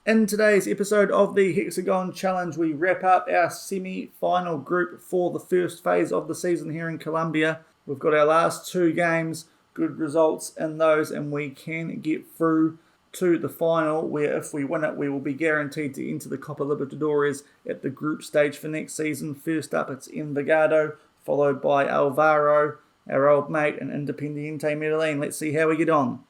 In today's episode of the Hexagon Challenge, we wrap up our semi-final group for the first phase of the season here in Colombia. We've got our last two games, good results in those, and we can get through to the final, where if we win it, we will be guaranteed to enter the Copa Libertadores at the group stage for next season. First up, it's Envigado, followed by Alvaro, our old mate, and Independiente Medellin. Let's see how we get on.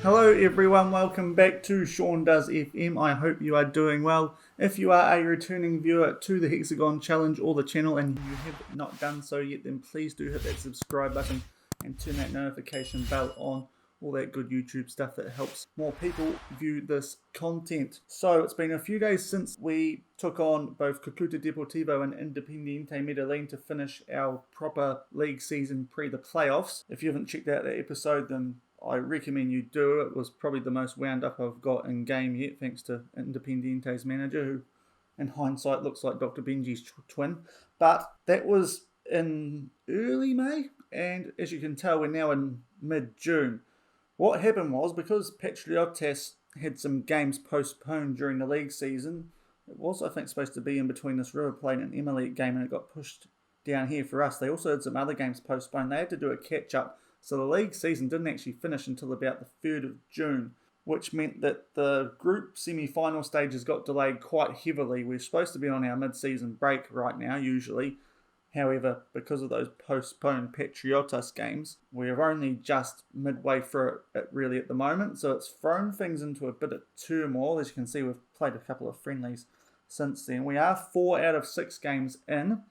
Hello everyone, welcome back to Shaun Does FM. I hope you are doing well. If you are a returning viewer to the Hexagon Challenge or the channel and you have not done so yet, then please do hit that subscribe button and turn that notification bell on. All that good YouTube stuff that helps more people view this content. So it's been a few days since we took on both Cúcuta Deportivo and Independiente Medellin to finish our proper league season pre the playoffs. If you haven't checked out that episode, then I recommend you do. It was probably the most wound up I've got in game yet, thanks to Independiente's manager, who in hindsight looks like Dr. Benji's twin. But that was in early May, and as you can tell, we're now in mid-June. What happened was, because Patriotas had some games postponed during the league season, it was, I think, supposed to be in between this River Plate and Emelec game, and it got pushed down here for us. They also had some other games postponed. They had to do a catch-up. So the league season didn't actually finish until about the 3rd of June, which meant that the group semi-final stages got delayed quite heavily. We're supposed to be on our mid-season break right now, usually. However, because of those postponed Patriotas games, we're only just midway through it really at the moment. So it's thrown things into a bit of turmoil. As you can see, we've played a couple of friendlies since then. We are 4 out of 6 games in.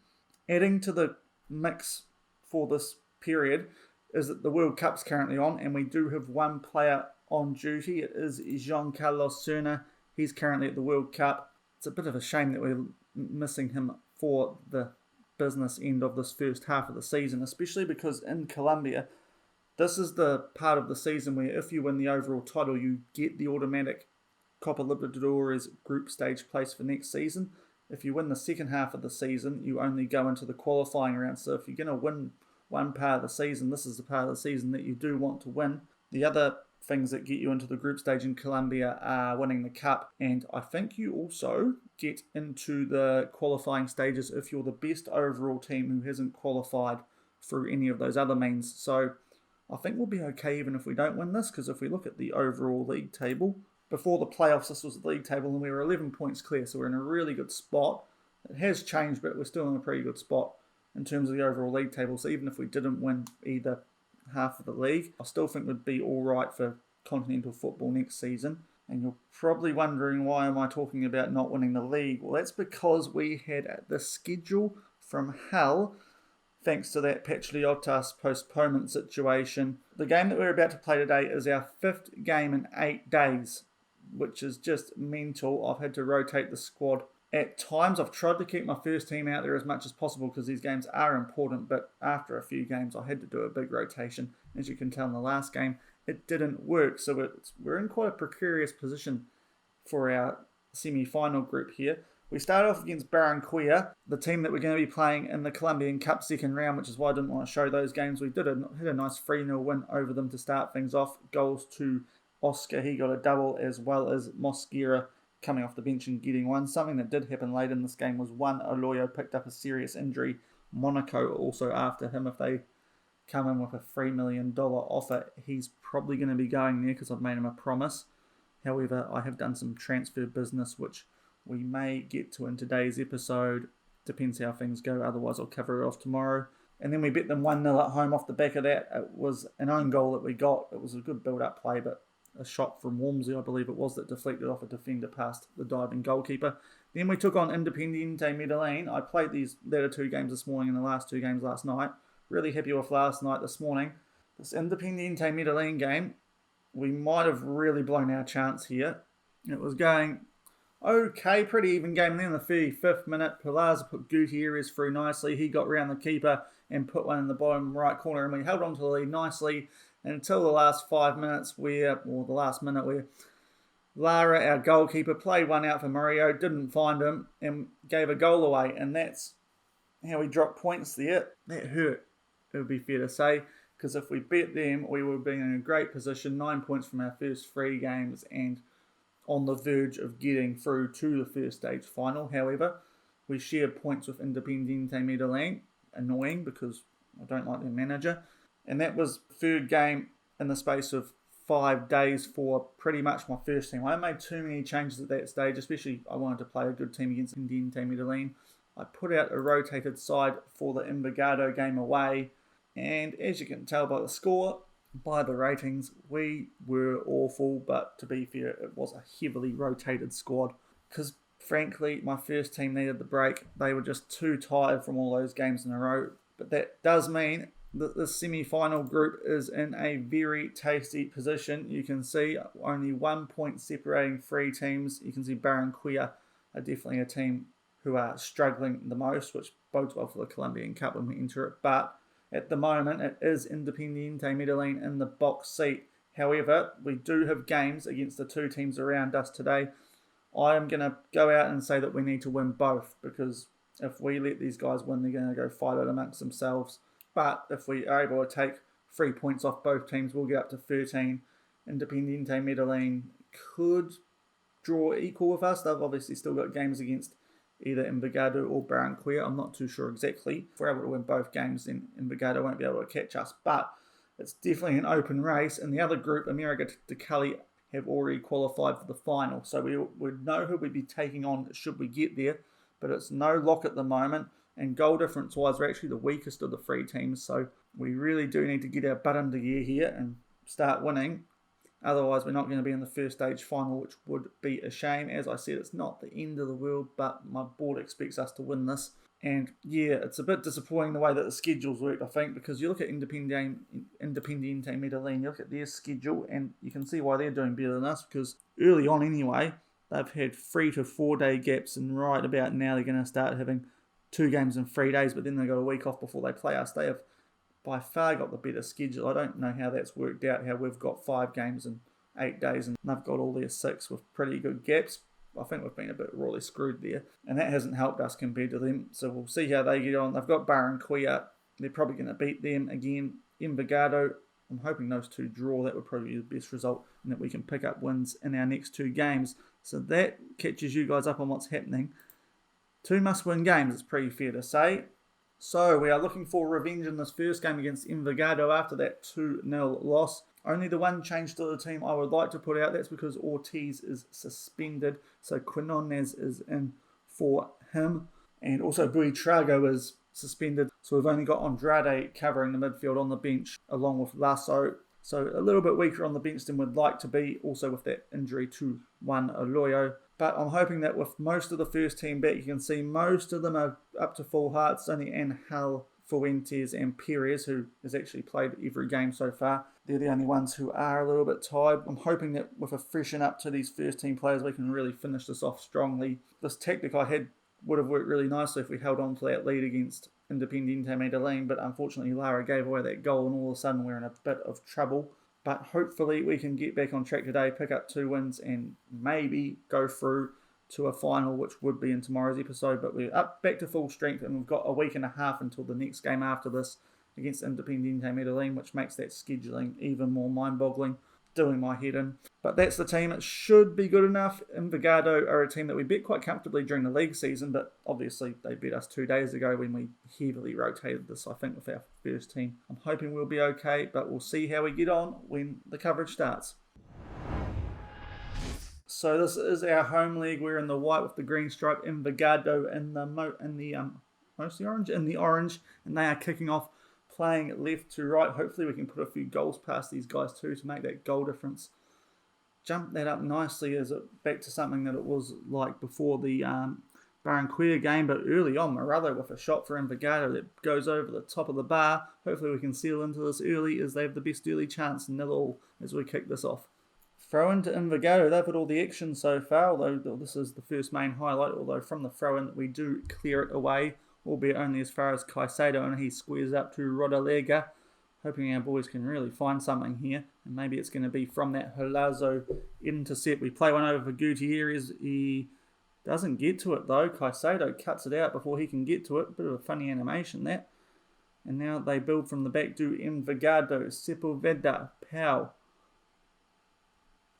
Adding to the mix for this period is that the World Cup's currently on, and we do have one player on duty. It is Jean Carlos Serna. He's currently at the World Cup. It's a bit of a shame that we're missing him for the business end of this first half of the season, especially because in Colombia, this is the part of the season where if you win the overall title, you get the automatic Copa Libertadores group stage place for next season. If you win the second half of the season, you only go into the qualifying round. So if you're going to win one part of the season, this is the part of the season that you do want to win. The other things that get you into the group stage in Colombia are winning the cup, and I think you also get into the qualifying stages if you're the best overall team who hasn't qualified through any of those other means. So I think we'll be okay even if we don't win this, because if we look at the overall league table, before the playoffs this was the league table and we were 11 points clear, so we're in a really good spot. It has changed, but we're still in a pretty good spot in terms of the overall league table. So even if we didn't win either half of the league, I still think we'd be all right for continental football next season. And you're probably wondering, why am I talking about not winning the league? Well, that's because we had the schedule from hell, thanks to that Patriotas postponement situation. The game that we're about to play today is our 5th game in 8 days, which is just mental. I've had to rotate the squad at times. I've tried to keep my first team out there as much as possible because these games are important, but after a few games I had to do a big rotation. As you can tell in the last game, it didn't work, so we're in quite a precarious position for our semi-final group here. We started off against Barranquilla, the team that we're going to be playing in the Colombian Cup second round, which is why I didn't want to show those games. We had a nice 3-0 win over them to start things off. Goals to Oscar, he got a double, as well as Mosquera coming off the bench and getting one. Something that did happen late in this game was Juan Oloyo picked up a serious injury. Monaco also after him. If they come in with a $3 million offer, he's probably going to be going there because I've made him a promise. However, I have done some transfer business, which we may get to in today's episode. Depends how things go. Otherwise, I'll cover it off tomorrow. And then we bet them 1-0 at home off the back of that. It was an own goal that we got. It was a good build-up play, but a shot from Wormsley, I believe it was, that deflected off a defender past the diving goalkeeper. Then we took on Independiente Medellin. I played these latter 2 games this morning and the last 2 games last night. Really happy with last night, this morning. This Independiente Medellin game, we might have really blown our chance here. It was going okay, pretty even game. And then in the 35th minute, Palaza put Gutierrez through nicely. He got round the keeper and put one in the bottom right corner, and we held on to the lead nicely. until the last 5 minutes the last minute where Lara, our goalkeeper, played one out for Murillo, didn't find him, and gave a goal away. And that's how we dropped points there. That hurt, it would be fair to say, because if we beat them, we would have been in a great position, 9 points from our first 3 games, and on the verge of getting through to the first stage final. However, we shared points with Independiente Medellin, annoying because I don't like their manager. And that was the third game in the space of 5 days for pretty much my first team. I made too many changes at that stage, especially I wanted to play a good team against Independiente Medellin. I put out a rotated side for the Envigado game away, and as you can tell by the score, by the ratings, we were awful, but to be fair, it was a heavily rotated squad, because frankly, my first team needed the break. They were just too tired from all those games in a row, but that does mean that the semi-final group is in a very tasty position. You can see only 1 point separating 3 teams. You can see Barranquilla are definitely a team who are struggling the most, which bodes well for the Colombian Cup when we enter it. But at the moment, it is Independiente Medellin in the box seat. However, we do have games against the 2 teams around us today. I am going to go out and say that we need to win both, because if we let these guys win, they're going to go fight it amongst themselves. But if we are able to take 3 points off both teams, we'll get up to 13. Independiente Medellin could draw equal with us. They've obviously still got games against either Envigado or Barranquilla. I'm not too sure exactly. If we're able to win both games, then Envigado won't be able to catch us. But it's definitely an open race. And the other group, America de Cali, have already qualified for the final. So we would know who we'd be taking on should we get there. But it's no lock at the moment. And goal difference-wise, we're actually the weakest of the 3 teams. So we really do need to get our butt under gear here and start winning. Otherwise, we're not going to be in the first stage final, which would be a shame. As I said, it's not the end of the world, but my board expects us to win this. And yeah, it's a bit disappointing the way that the schedule's worked, I think, because you look at Independiente Medellin, you look at their schedule, and you can see why they're doing better than us, because early on anyway, they've had 3 to 4 day gaps, and right about now they're going to start having 2 games in 3 days, but then they've got a week off before they play us. They have by far got the better schedule. I don't know how that's worked out, how we've got 5 games in 8 days and they've got all their 6 with pretty good gaps. I think we've been a bit royally screwed there, and that hasn't helped us compared to them. So we'll see how they get on. They've got Barranquilla. They're probably going to beat them again. Envigado, I'm hoping those 2 draw. That would probably be the best result, and that we can pick up wins in our next 2 games. So that catches you guys up on what's happening. 2 must-win games, it's pretty fair to say. So we are looking for revenge in this first game against Envigado after that 2-0 loss. Only the one change to the team I would like to put out. That's because Ortiz is suspended. So Quinones is in for him. And also Buitrago is suspended. So we've only got Andrade covering the midfield on the bench along with Lasso. So a little bit weaker on the bench than we'd like to be. Also with that injury to Juan Aloyo. But I'm hoping that with most of the first team back, you can see most of them are up to full hearts. Only Angel, Fuentes and Perez, who has actually played every game so far. They're the only ones who are a little bit tired. I'm hoping that with a freshen up to these first team players, we can really finish this off strongly. This tactic I had would have worked really nicely if we held on to that lead against Independiente Medellin, but unfortunately Lara gave away that goal and all of a sudden we're in a bit of trouble. But hopefully we can get back on track today, pick up 2 wins and maybe go through to a final, which would be in tomorrow's episode. But we're up back to full strength and we've got a week and a half until the next game after this against Independiente Medellin, which makes that scheduling even more mind-boggling, doing my head in. But that's the team. It should be good enough. Envigado are a team that we beat quite comfortably during the league season, but obviously they beat us 2 days ago when we heavily rotated this, I think, with our first team. I'm hoping we'll be okay, but we'll see how we get on when the coverage starts. So this is our home league. We're in the white with the green stripe. Envigado in the orange, and they are kicking off, playing left to right. Hopefully we can put a few goals past these guys too to make that goal difference. Jump that up nicely as it back to something that it was like before the Barranquilla game, but early on Morello with a shot for Envigado that goes over the top of the bar. Hopefully we can seal into this early as they have the best early chance, 0-0 as we kick this off. Throw in to Envigado. They've had all the action so far, although this is the first main highlight, although from the throw in we do clear it away, albeit only as far as Caicedo, and he squares up to Rodalega. Hoping our boys can really find something here. And maybe it's going to be from that Helazo intercept. We play one over for Gutierrez. He doesn't get to it though. Caicedo cuts it out before he can get to it. Bit of a funny animation that. And now they build from the back to Envigado, Sepulveda, Pau.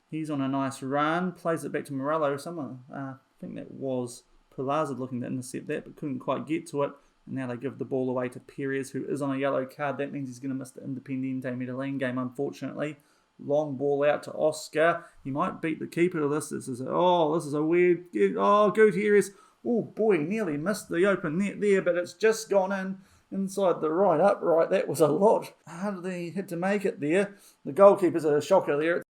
He's on a nice run. Plays it back to Morello. Someone, I think that was Pelaza looking to intercept that, but couldn't quite get to it. And now they give the ball away to Perez, who is on a yellow card. That means he's going to miss the Independiente Medellin game, unfortunately. Long ball out to Oscar. He might beat the keeper to this. This is a weird... Oh, Gutierrez. Oh, boy, nearly missed the open net there, but it's just gone in inside the right upright. That was a lot harder than he had to make it there. The goalkeeper's a shocker there.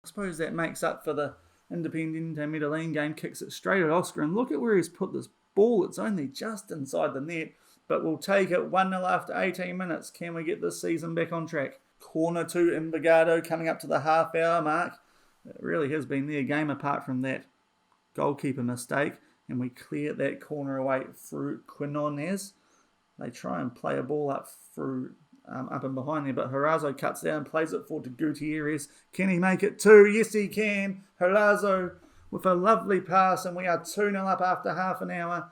I suppose that makes up for the Independiente Medellin game. Kicks it straight at Oscar, and look at where he's put this ball. It's only just inside the net, but we'll take it 1-0 after 18 minutes. Can we get this season back on track? Corner to Envigado coming up to the half-hour mark. It really has been their game apart from that goalkeeper mistake, and we clear that corner away through Quinones. They try and play a ball up through up and behind there, but Helazo cuts down, plays it forward to Gutierrez. Can he make it 2? Yes, he can. Helazo with a lovely pass, and we are 2-0 up after half an hour.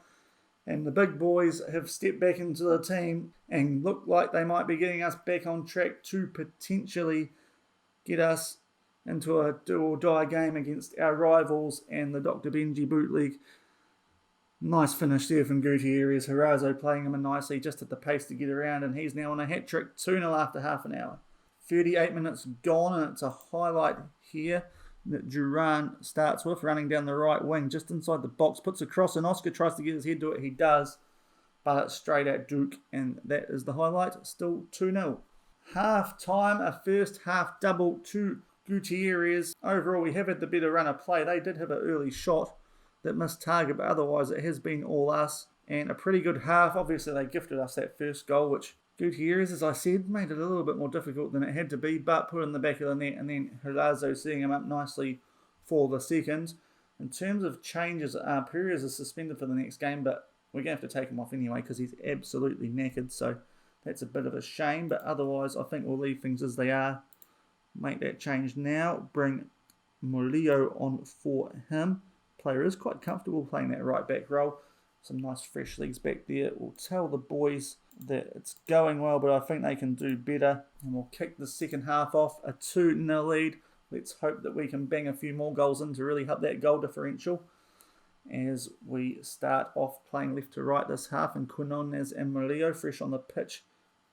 And the big boys have stepped back into the team and look like they might be getting us back on track to potentially get us into a do-or-die game against our rivals and the Dr. Benji bootleg. Nice finish there from Gutierrez. Helazo playing him nicely, just at the pace to get around, and he's now on a hat-trick, 2-0 after half an hour. 38 minutes gone, and it's a highlight here that Duran starts with, running down the right wing, just inside the box, puts a cross, and Oscar tries to get his head to it. He does, but it's straight at Duke, and that is the highlight. Still 2-0. Half-time, a first half double to Gutierrez. Overall, we have had the better run of play. They did have an early shot that missed target, but otherwise it has been all us. And a pretty good half. Obviously, they gifted us that first goal, which Gutierrez, as I said, made it a little bit more difficult than it had to be, but put in the back of the net, and then Helazo setting him up nicely for the second. In terms of changes, Perez is suspended for the next game, but we're going to have to take him off anyway because he's absolutely knackered, so that's a bit of a shame. But otherwise, I think we'll leave things as they are. Make that change now. Bring Murillo on for him. Player is quite comfortable playing that right back role. Some nice fresh legs back there. We'll tell the boys that it's going well, but I think they can do better. And we'll kick the second half off, a 2-0 lead. Let's hope that we can bang a few more goals in to really help that goal differential as we start off playing left to right this half. And Quinones and Murillo fresh on the pitch,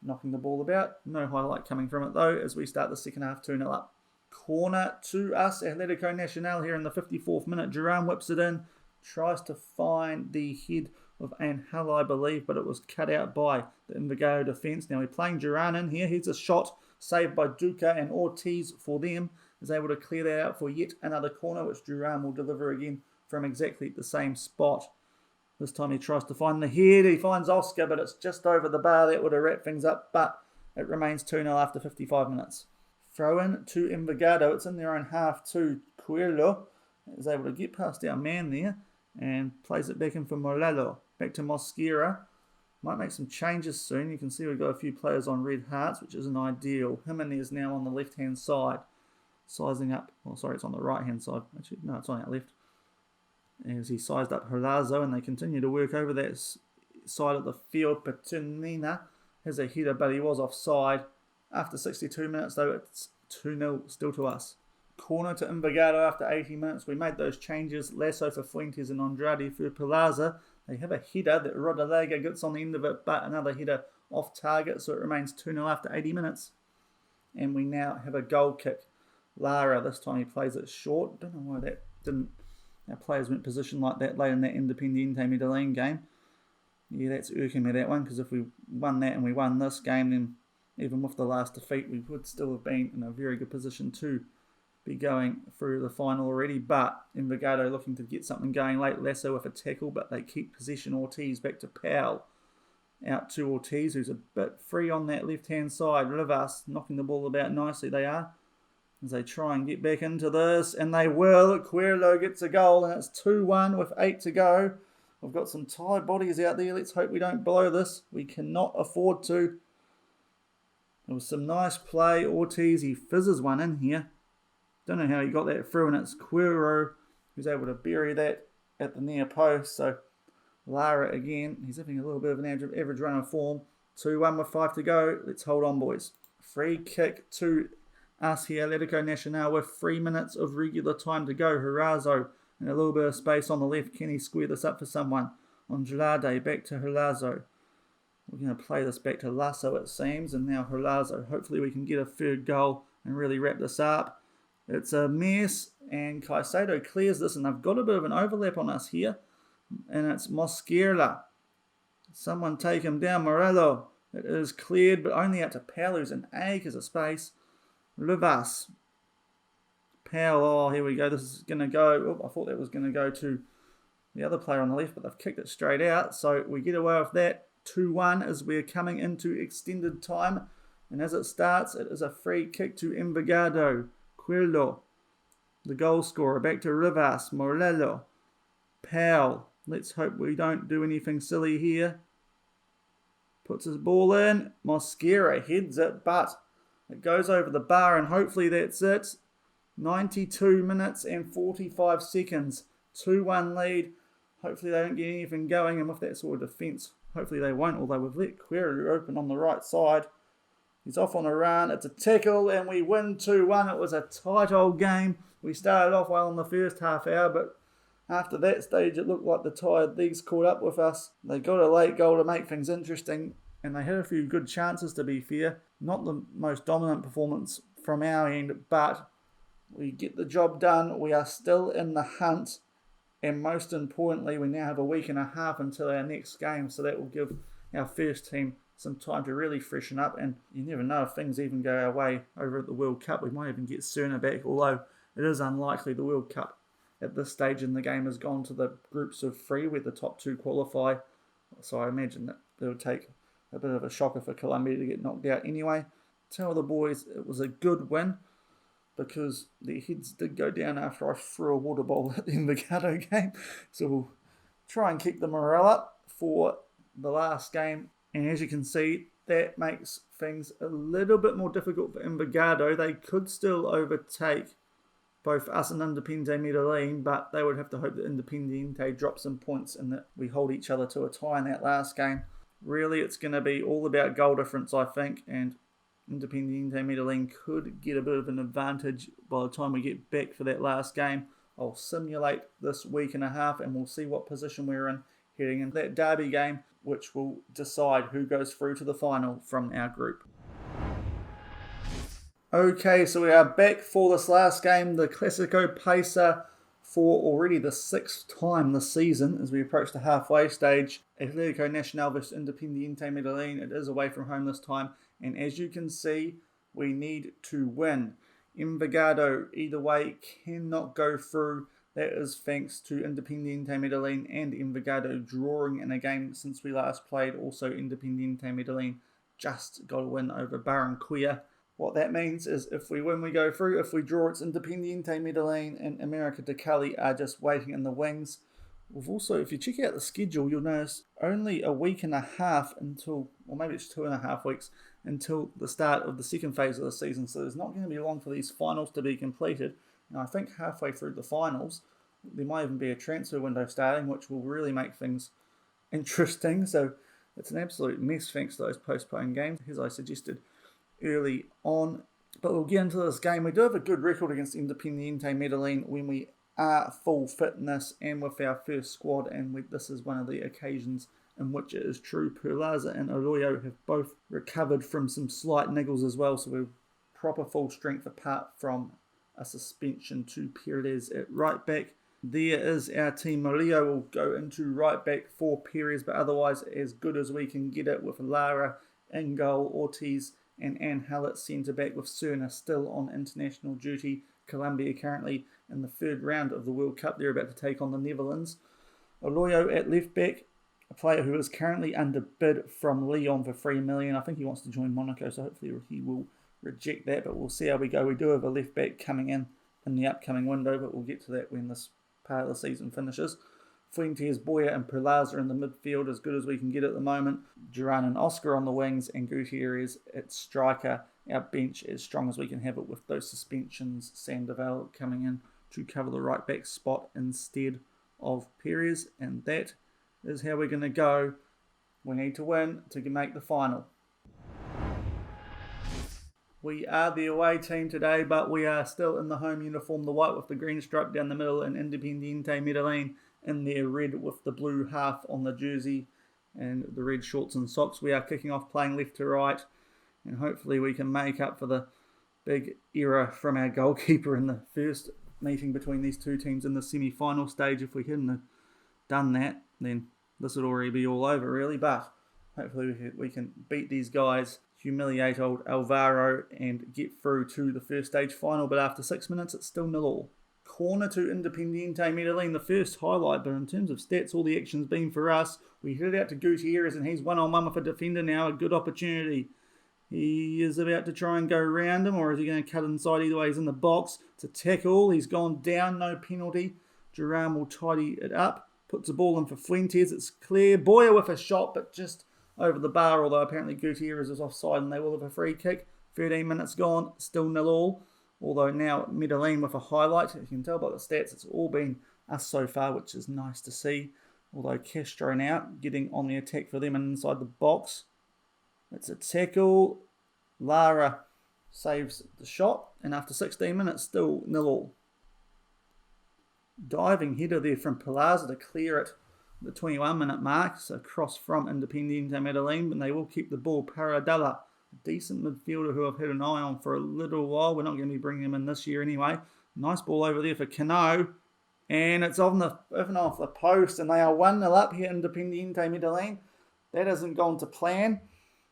knocking the ball about. No highlight coming from it though as we start the second half 2-0 up. Corner to us, Atletico Nacional here in the 54th minute. Duran whips it in, tries to find the head of Angel, I believe, but it was cut out by the Envigado defence. Now we're playing Duran in here. Here's a shot saved by Duca, and Ortiz for them is able to clear that out for yet another corner, which Duran will deliver again from exactly the same spot. This time he tries to find the head. He finds Oscar, but it's just over the bar. That would have wrapped things up, but it remains 2-0 after 55 minutes. Throw in to Envigado. It's in their own half to Coelho. Is able to get past our man there and plays it back in for Morello. Back to Mosquera. Might make some changes soon. You can see we've got a few players on red hearts, which isn't ideal. Jimenez now on the left-hand side. Sizing up. Oh, sorry, it's on the right-hand side. Actually, no, it's on our left. As he sized up Helazo, and they continue to work over that side of the field. Petronina has a header, but he was offside. After 62 minutes, though, it's 2-0 still to us. Corner to Envigado after 80 minutes. We made those changes. Lasso for Fuentes and Andrade for Pelaza. They have a header that Rodallega gets on the end of it, but another header off target, so it remains 2-0 after 80 minutes. And we now have a goal kick. Lara, this time he plays it short. Don't know why that didn't... Our players went positioned like that late in that Independiente Medellin game. Yeah, that's irking me, that one, because if we won that and we won this game, then even with the last defeat, we would still have been in a very good position to be going through the final already. But Envigado looking to get something going late. Lasso with a tackle, but they keep possession. Ortiz back to Powell. Out to Ortiz, who's a bit free on that left-hand side. Rivas knocking the ball about nicely, they are. As they try and get back into this, and they will. Coelho gets a goal, and it's 2-1 with 8 to go. We've got some tired bodies out there. Let's hope we don't blow this. We cannot afford to. There was some nice play. Ortiz, he fizzes one in here. Don't know how he got that through, and it's Quero who's able to bury that at the near post. So Lara again, he's having a little bit of an average run of form. 2-1 with 5 to go. Let's hold on, boys. Free kick to us here, Atletico Nacional, with 3 minutes of regular time to go. Hurazo, and a little bit of space on the left. Can he square this up for someone? On Gelade, back to Hurazo. We're going to play this back to Lasso, it seems, and now Hurazo. Hopefully we can get a third goal and really wrap this up. It's a mess, and Caicedo clears this, and they've got a bit of an overlap on us here, and it's Mosquera. Someone take him down, Morello. It is cleared, but only out to Powell, who's in acres of space. Rivas. Powell, oh, here we go. This is going to go. Oh, I thought that was going to go to the other player on the left, but they've kicked it straight out, so we get away with that. 2-1 as we're coming into extended time, and as it starts, it is a free kick to Envigado. Quirlo, the goal scorer, back to Rivas, Morello, Powell. Let's hope we don't do anything silly here. Puts his ball in. Mosquera heads it, but it goes over the bar, and hopefully that's it. 92 minutes and 45 seconds. 2-1 lead. Hopefully they don't get anything going, and with that sort of defence, hopefully they won't, although we've let Quero open on the right side. He's off on a run. It's a tackle, and we win 2-1. It was a tight old game. We started off well in the first half hour, but after that stage, it looked like the tired legs caught up with us. They got a late goal to make things interesting, and they had a few good chances, to be fair. Not the most dominant performance from our end, but we get the job done. We are still in the hunt, and most importantly, we now have a week and a half until our next game, so that will give our first team some time to really freshen up, and you never know if things even go our way over at the World Cup. We might even get Cerner back, although it is unlikely. The World Cup at this stage in the game has gone to the groups of 3 where the top 2 qualify, so I imagine that it would take a bit of a shocker for Colombia to get knocked out anyway. Tell the boys it was a good win, because their heads did go down after I threw a water bowl at the Envigado game, so we'll try and keep the morale up for the last game. And as you can see, that makes things a little bit more difficult for Envigado. They could still overtake both us and Independiente Medellin, but they would have to hope that Independiente drops some points and that we hold each other to a tie in that last game. Really, it's going to be all about goal difference, I think, and Independiente Medellin could get a bit of an advantage by the time we get back for that last game. I'll simulate this week and a half, and we'll see what position we're in heading into that derby game, which will decide who goes through to the final from our group. Okay, so we are back for this last game, the Clásico Paisa, for already the 6th time this season as we approach the halfway stage. Atletico Nacional vs Independiente Medellin. It is away from home this time, and as you can see, we need to win. Envigado, either way, cannot go through. That is thanks to Independiente Medellin and Envigado drawing in a game since we last played. Also, Independiente Medellin just got a win over Barranquilla. What that means is if we win, we go through. If we draw, it's Independiente Medellin and America de Cali are just waiting in the wings. We've also, if you check out the schedule, you'll notice only a week and a half until, or maybe it's 2.5 weeks, until the start of the second phase of the season. So there's not going to be long for these finals to be completed. And I think halfway through the finals, there might even be a transfer window starting, which will really make things interesting. So it's an absolute mess thanks to those postponed games, as I suggested early on. But we'll get into this game. We do have a good record against Independiente Medellin when we are full fitness and with our first squad, and this is one of the occasions in which it is true. Perlaza and Arroyo have both recovered from some slight niggles as well, so we're proper full strength apart from a suspension to Perez at right back. There is our team. Murillo will go into right back for Perez, but otherwise as good as we can get it with Lara in goal, Ortiz and Angel at centre back, with Cerner still on international duty. Colombia currently in the 3rd round of the World Cup. They're about to take on the Netherlands. Arroyo at left back, a player who is currently under bid from Lyon for $3 million. I think he wants to join Monaco, so hopefully he will reject that, but we'll see how we go. We do have a left back coming in the upcoming window, but we'll get to that when this part of the season finishes. Fuentes, Boya and Perlaza in the midfield, as good as we can get at the moment. Duran and Oscar on the wings, and Gutierrez at striker. Our bench as strong as we can have it with those suspensions. Sandoval coming in to cover the right back spot instead of Perez, and that is how we're going to go. We need to win to make the final. We are the away team today, but we are still in the home uniform, the white with the green stripe down the middle, and Independiente Medellin in their red with the blue half on the jersey and the red shorts and socks. We are kicking off playing left to right, and hopefully we can make up for the big error from our goalkeeper in the first meeting between these two teams in the semi-final stage. If we hadn't have done that, then this would already be all over really, but hopefully we can beat these guys, humiliate old Alvaro, and get through to the first stage final. But after 6 minutes, it's still 0-0. Corner to Independiente Medellin, the first highlight, but in terms of stats, all the action's been for us. We hit it out to Gutierrez, and he's one-on-one with a defender now, a good opportunity. He is about to try and go around him, or is he going to cut inside? Either way, he's in the box. It's a tackle. He's gone down, no penalty. Duran will tidy it up, puts the ball in for Fuentes. It's clear. Boya with a shot, but just over the bar, although apparently Gutierrez is offside and they will have a free kick. 13 minutes gone, still 0-0. Although now Medellin with a highlight. You can tell by the stats, it's all been us so far, which is nice to see. Although Castro now getting on the attack for them and inside the box. It's a tackle. Lara saves the shot, and after 16 minutes, still 0-0. Diving header there from Perlaza to clear it at the 21-minute mark. So cross from Independiente Medellin, but they will keep the ball. Paradella, a decent midfielder who I've had an eye on for a little while. We're not going to be bringing him in this year anyway. Nice ball over there for Cano. And it's off the post, and they are 1-0 up here, Independiente Medellin. That hasn't gone to plan.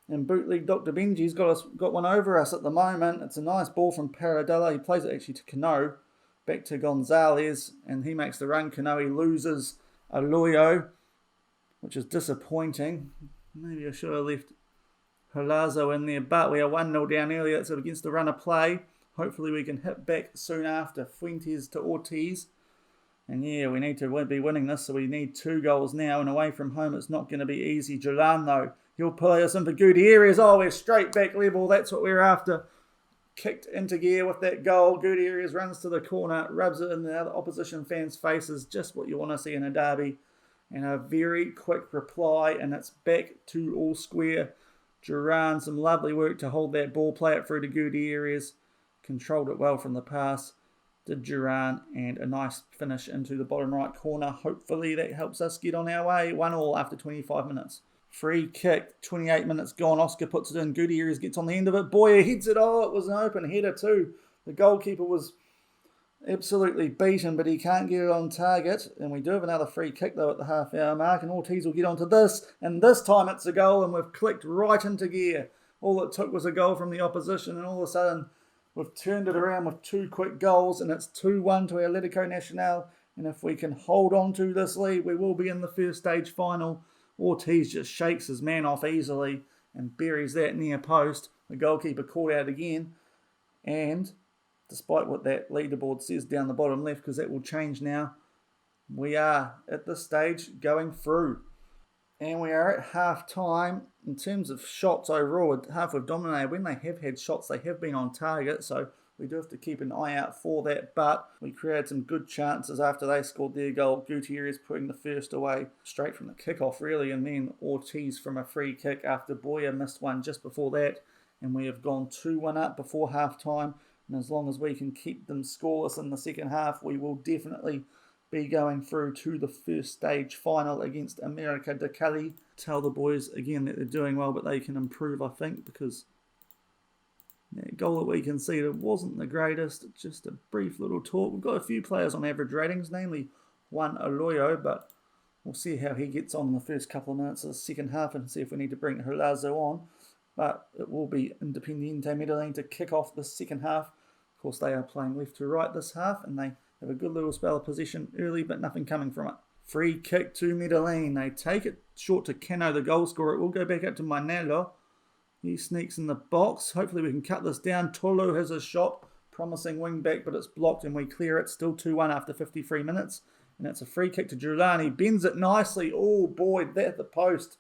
And bootleg Dr. Benji's got one over us at the moment. It's a nice ball from Paradella. He plays it actually to Cano. Back to Gonzalez, and he makes the run. Cano, he loses Aloyo, which is disappointing. Maybe I should have left Holazo in there, but we are 1-0 down earlier. It's against the run of play. Hopefully we can hit back soon after. Fuentes to Ortiz. And yeah, we need to be winning this, so we need 2 goals now. And away from home, it's not going to be easy. Jalan, though, he'll play us in for Gutierrez. Oh, we're straight back level. That's what we're after. Kicked into gear with that goal. Gutierrez runs to the corner, rubs it in the other opposition fans' faces. Just what you want to see in a derby. And a very quick reply, and it's back to all square. Duran, some lovely work to hold that ball, play it through to Gutierrez. Controlled it well from the pass. Did Duran, and a nice finish into the bottom right corner. Hopefully that helps us get on our way. 1-1 after 25 minutes. Free kick, 28 minutes gone. Oscar puts it in. Gutierrez gets on the end of it. Boya heads it. Oh, it was an open header too. The goalkeeper was absolutely beaten, but he can't get it on target. And we do have another free kick though at the half-hour mark. And Ortiz will get onto this. And this time it's a goal, and we've clicked right into gear. All it took was a goal from the opposition, and all of a sudden we've turned it around with 2 quick goals, and it's 2-1 to Atletico Nacional. And if we can hold on to this lead, we will be in the first stage final. Ortiz just shakes his man off easily and buries that near post. The goalkeeper caught out again. And despite what that leaderboard says down the bottom left, because that will change now, we are at this stage going through. And we are at half time. In terms of shots overall, half we've dominated. When they have had shots, they have been on target. So we do have to keep an eye out for that. But we created some good chances after they scored their goal. Gutierrez putting the first away straight from the kickoff, really. And then Ortiz from a free kick after Boya missed one just before that. And we have gone 2-1 up before half time. And as long as we can keep them scoreless in the second half, we will definitely be going through to the first stage final against America de Cali. Tell the boys again that they're doing well, but they can improve, I think, because that goal that we conceded wasn't the greatest. Just a brief little talk. We've got a few players on average ratings, namely one Aloyo, but we'll see how he gets on in the first couple of minutes of the second half and see if we need to bring Holazo on. But it will be Independiente Medellin to kick off the second half. Of course, they are playing left to right this half, and they have a good little spell of possession early, but nothing coming from it. Free kick to Medellin. They take it short to Cano, the goal scorer. It will go back up to Manelo. He sneaks in the box. Hopefully we can cut this down. Tolo has a shot. Promising wing back, but it's blocked and we clear it. Still 2-1 after 53 minutes. And it's a free kick to Duran. He bends it nicely. Oh boy, that the post.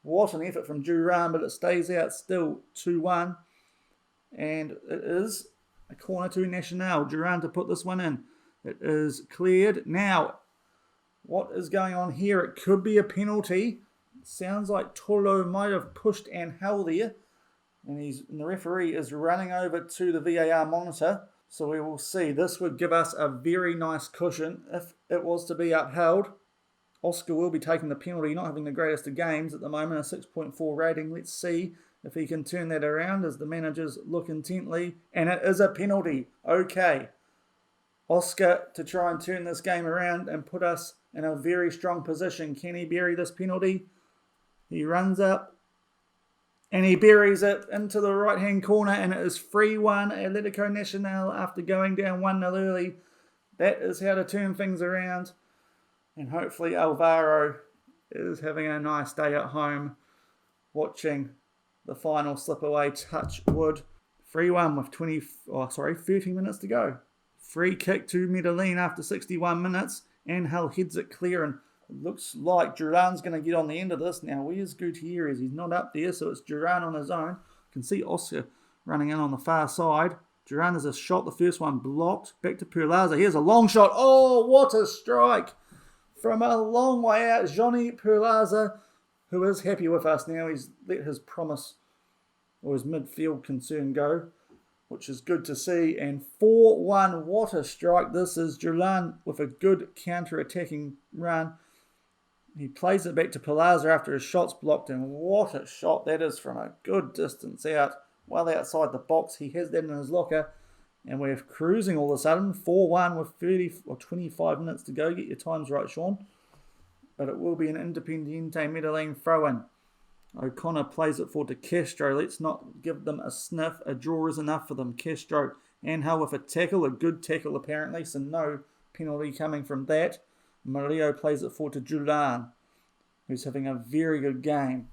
What an effort from Duran, but it stays out still 2-1. And it is a corner to Nacional. Duran to put this one in. It is cleared. Now, what is going on here? It could be a penalty. Sounds like Tolo might have pushed Angel there. And the referee is running over to the VAR monitor. So we will see. This would give us a very nice cushion if it was to be upheld. Oscar will be taking the penalty, not having the greatest of games at the moment, a 6.4 rating. Let's see if he can turn that around as the managers look intently. And it is a penalty. Okay. Oscar to try and turn this game around and put us in a very strong position. Can he bury this penalty? He runs up. And he buries it into the right-hand corner, and it is 3-1 Atletico Nacional after going down 1-0 early. That is how to turn things around. And hopefully Alvaro is having a nice day at home watching the final slip away, touch wood. 3-1 with 30 minutes to go. Free kick to Medellin after 61 minutes. Angel heads it clear, and looks like Duran's going to get on the end of this. Now, where's Gutierrez? He's not up there, so it's Duran on his own. You can see Oscar running in on the far side. Duran has a shot, the first one blocked. Back to Perlaza. Here's a long shot. Oh, what a strike! From a long way out, Johnny Perlaza, who is happy with us now. He's let his promise or his midfield concern go, which is good to see. And 4-1, what a strike. This is Duran with a good counter-attacking run. He plays it back to Perlaza after his shot's blocked, and what a shot that is from a good distance out, well outside the box. He has that in his locker, and we're cruising all of a sudden. 4-1 with 30 or 25 minutes to go. Get your times right, Shaun. But it will be an Independiente Medellin throw-in. O'Connor plays it forward to Castro. Let's not give them a sniff. A draw is enough for them. Castro, Angel with a tackle, a good tackle apparently, so no penalty coming from that. Mario plays it forward to Duran, who's having a very good game.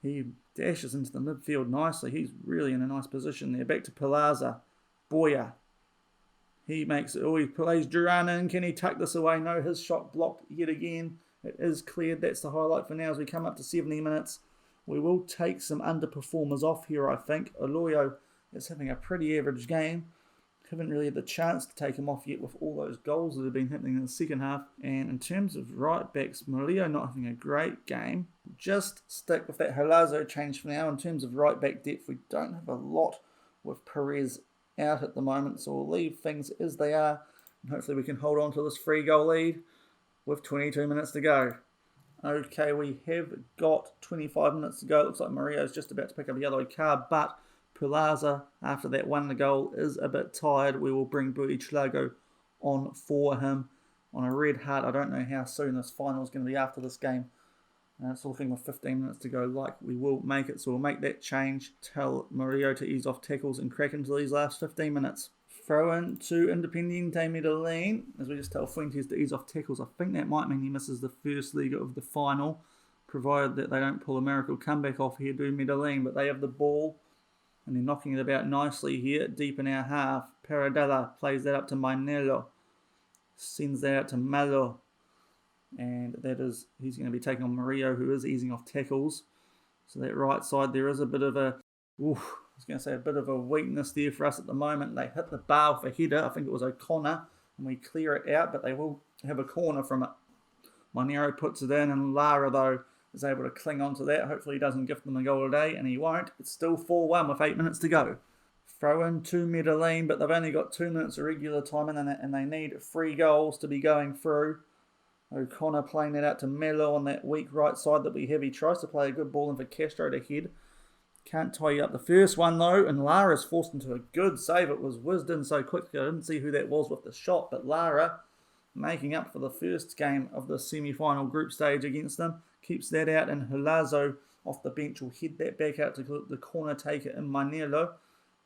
He dashes into the midfield nicely. He's really in a nice position there. Back to Perlaza. Boya. He makes it. Oh, he plays Duran in. Can he tuck this away? No, his shot blocked yet again. It is cleared. That's the highlight for now as we come up to 70 minutes. We will take some underperformers off here, I think. Oloyo is having a pretty average game. Haven't really had the chance to take him off yet with all those goals that have been happening in the second half. And in terms of right backs, Murillo not having a great game. Just stick with that Helazo change for now. In terms of right back depth, we don't have a lot with Perez out at the moment, so we'll leave things as they are. And hopefully we can hold on to this 3-goal lead with 22 minutes to go. Okay, we have got 25 minutes to go. It looks like Murillo's just about to pick up a yellow card, but Perlaza, after that 1 goal, is a bit tired. We will bring Buitrago on for him on a red heart. I don't know how soon this final is going to be after this game. It's looking with 15 minutes to go like we will make it. So we'll make that change. Tell Murillo to ease off tackles and crack into these last 15 minutes. Throw in to Independiente Medellin. As we just tell Fuentes to ease off tackles. I think that might mean he misses the first leg of the final, provided that they don't pull a miracle comeback off here, do Medellin. But they have the ball. And they're knocking it about nicely here, deep in our half. Paradella plays that up to Mainelo. Sends that out to Malo. And he's going to be taking on Murillo, who is easing off tackles. So that right side, there is a bit of a weakness there for us at the moment. They hit the bar with a header. I think it was O'Connor. And we clear it out, but they will have a corner from it. Monero puts it in, and Lara, though, is able to cling on to that. Hopefully he doesn't gift them a goal today, and he won't. It's still 4-1 with 8 minutes to go. Throw in to Medellin, but they've only got 2 minutes of regular time, and they need 3 goals to be going through. O'Connor playing that out to Melo on that weak right side that we have. He tries to play a good ball in for Castro to head. Can't tie you up the first one, though, and Lara's forced into a good save. It was whizzed in so quickly. I didn't see who that was with the shot, but Lara, making up for the first game of the semi-final group stage against them, keeps that out, and Helazo off the bench will head that back out to the corner taker in Manelo.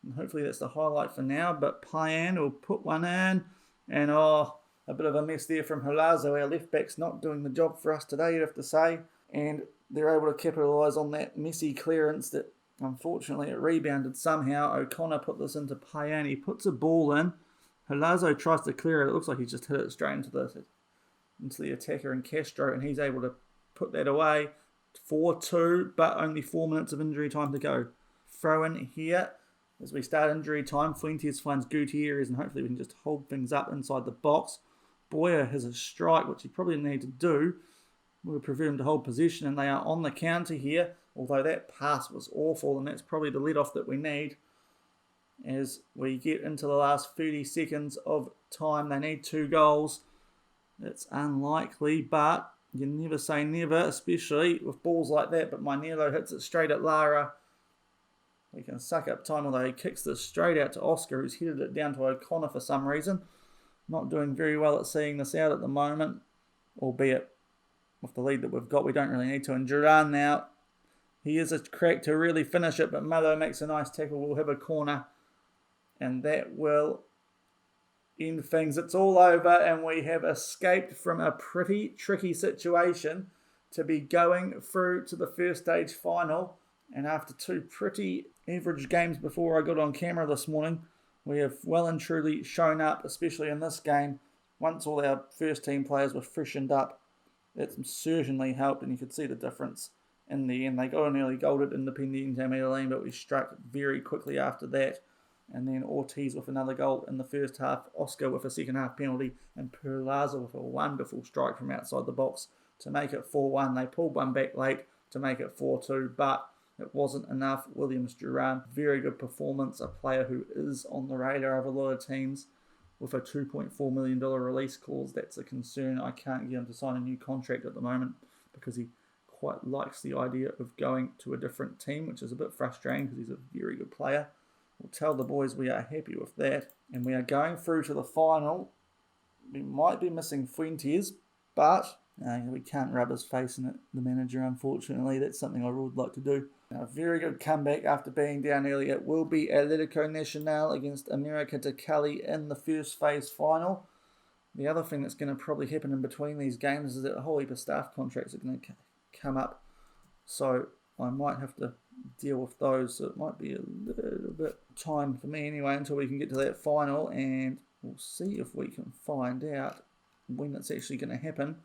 And hopefully that's the highlight for now, but Payan will put one in, and a bit of a mess there from Helazo. Our left back's not doing the job for us today, you'd have to say, and they're able to capitalise on that messy clearance that unfortunately it rebounded somehow. O'Connor put this into Payan. He puts a ball in, Helazo tries to clear it. It looks like he's just hit it straight into the attacker and Castro, and he's able to put that away. 4-2, but only 4 minutes of injury time to go. Throw in here as we start injury time. Fuentes finds Gutierrez, and hopefully we can just hold things up inside the box. Boyer has a strike, which he probably need to do. We'll prevent him to hold possession, and they are on the counter here. Although that pass was awful, and that's probably the let-off that we need. As we get into the last 30 seconds of time, they need 2 goals. It's unlikely, but you never say never, especially with balls like that. But Mainelo hits it straight at Lara. We can suck up time, although he kicks this straight out to Oscar, who's headed it down to O'Connor for some reason. Not doing very well at seeing this out at the moment, albeit with the lead that we've got, we don't really need to. And Duran now, he is a crack to really finish it, but Melo makes a nice tackle. We'll have a corner, and that will end things. It's all over, and we have escaped from a pretty tricky situation to be going through to the first stage final. And after 2 pretty average games before I got on camera this morning, we have well and truly shown up, especially in this game. Once all our first team players were freshened up, it certainly helped, and you could see the difference in the end. They got an early goal at Independiente Medellin, but we struck very quickly after that. And then Ortiz with another goal in the first half, Oscar with a second half penalty, and Perlaza with a wonderful strike from outside the box to make it 4-1. They pulled one back late to make it 4-2, but it wasn't enough. Williams Duran, very good performance, a player who is on the radar of a lot of teams. With a $2.4 million release clause, that's a concern. I can't get him to sign a new contract at the moment because he quite likes the idea of going to a different team, which is a bit frustrating because he's a very good player. We'll tell the boys we are happy with that. And we are going through to the final. We might be missing Fuentes, but we can't rub his face in it, the manager, unfortunately. That's something I would like to do. A very good comeback after being down early. It will be Atletico Nacional against America de Cali in the first phase final. The other thing that's going to probably happen in between these games is that a whole heap of staff contracts are going to come up. So I might have to deal with those. So it might be a little bit time for me anyway until we can get to that final. And we'll see if we can find out when it's actually going to happen.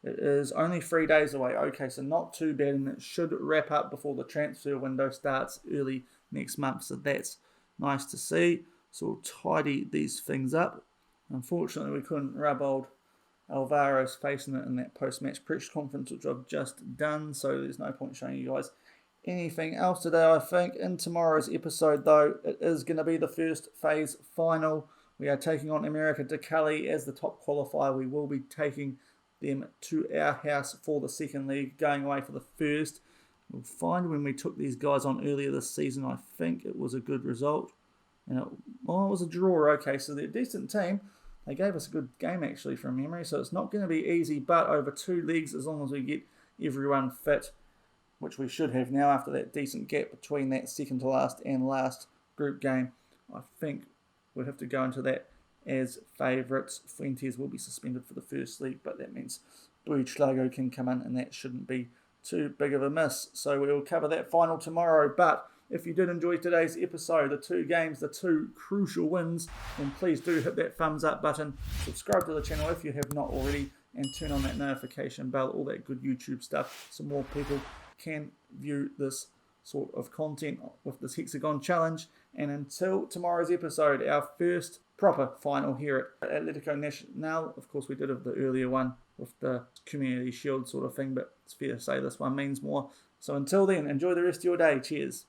It is only 3 days away. Okay, so not too bad, and it should wrap up before the transfer window starts early next month. So that's nice to see. So we'll tidy these things up. Unfortunately, we couldn't rub old Alvaro's face in it in that post-match press conference, which I've just done. So there's no point showing you guys anything else today, I think. In tomorrow's episode, though, it is going to be the first phase final. We are taking on America de Cali as the top qualifier. We will be taking them to our house for the second leg, going away for the first. We'll find when we took these guys on earlier this season, I think it was a good result. And it was a draw. Okay, so they're a decent team. They gave us a good game, actually, from memory. So it's not going to be easy, but over 2 legs, as long as we get everyone fit, which we should have now after that decent gap between that second to last and last group game, I think we'll have to go into that as favourites. Fuentes will be suspended for the first leg, but that means Buitrago can come in, and that shouldn't be too big of a miss. So we'll cover that final tomorrow. But if you did enjoy today's episode, the 2 games, the 2 crucial wins, then please do hit that thumbs up button, subscribe to the channel if you have not already, and turn on that notification bell, all that good YouTube stuff, so more people can view this sort of content with this Hexagon challenge. And until tomorrow's episode, our first proper final here at Atletico Nacional. Of course, we did have the earlier one with the Community Shield sort of thing, but it's fair to say this one means more. So until then, enjoy the rest of your day. Cheers.